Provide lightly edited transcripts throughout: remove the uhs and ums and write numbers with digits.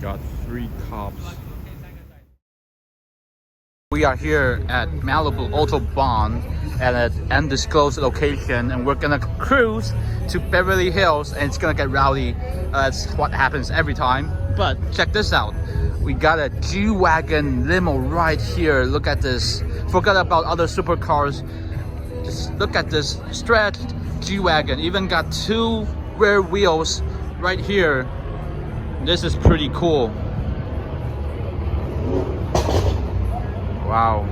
Got 3 cops. We are here at Malibu Autobahn at an undisclosed location, and we're gonna cruise to Beverly Hills, and it's gonna get rowdy. That's what happens every time. But check this out. We got a G-Wagon limo right here. Look at this. Forget about other supercars. Just look at this stretched G-Wagon. Even got 2 rear wheels right here. This is pretty cool. Wow.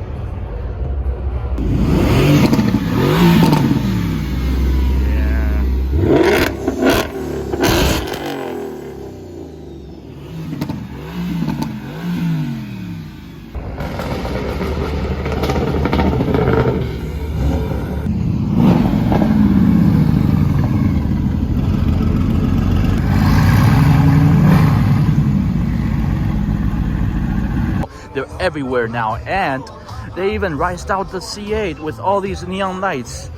They're everywhere now, and they even riced out the C8 with all these neon lights.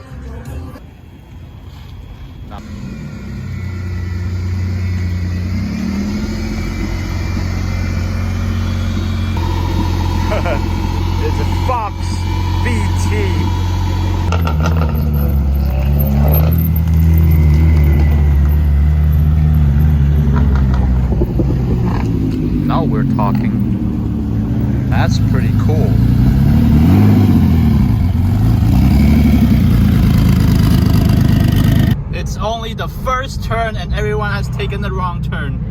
It's a Fox VT. Now we're talking. That's pretty cool. It's only the first turn and everyone has taken the wrong turn.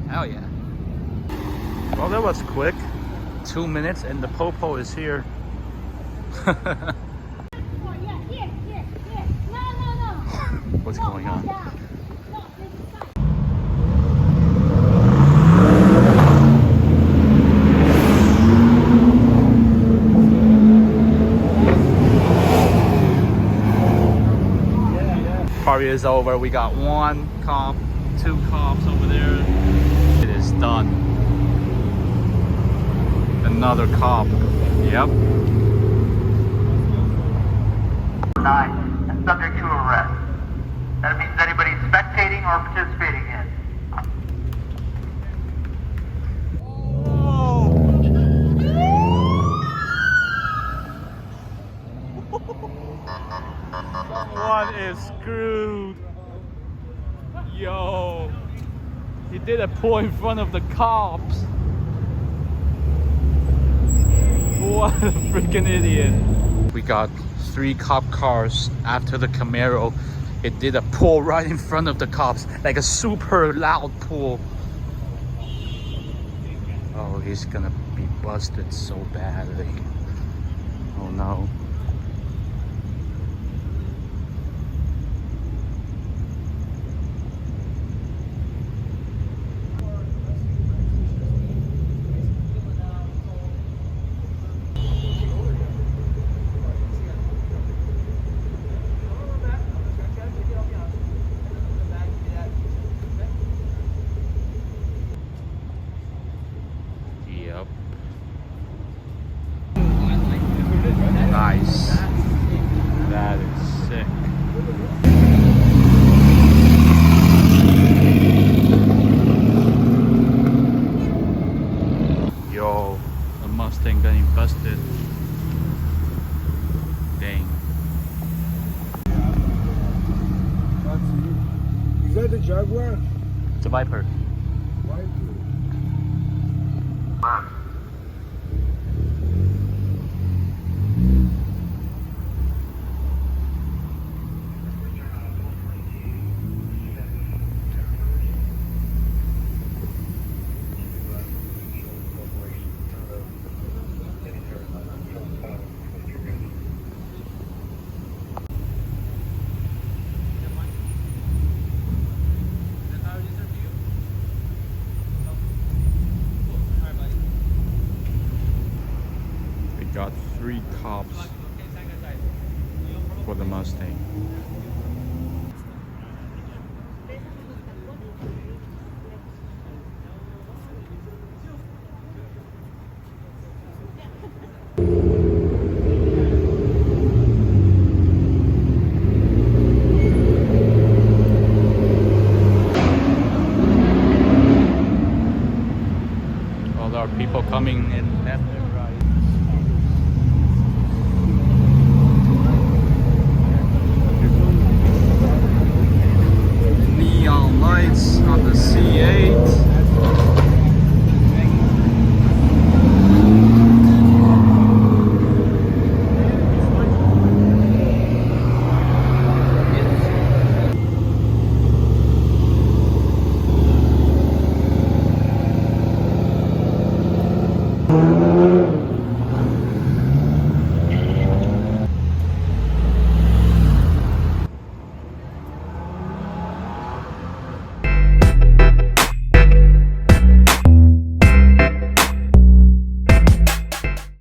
Hell yeah. Well, that was quick. 2 minutes and the popo is here. What's going on? Party is over. We got 1 cop, 2 cops over there. It is done. Another cop. Yep. 9 and subject to arrest. That means anybody spectating or participating in. Someone is screwed. Yo. He did a pull in front of the cops. What a freaking idiot. We got 3 cop cars after the Camaro. It did a pull right in front of the cops, like a super loud pull. Oh, he's gonna be busted so badly. Oh no. Yep. Nice. That is sick. Yo, the Mustang getting busted. Jaguar? It's a Viper. White. We got 3 cops for the Mustang.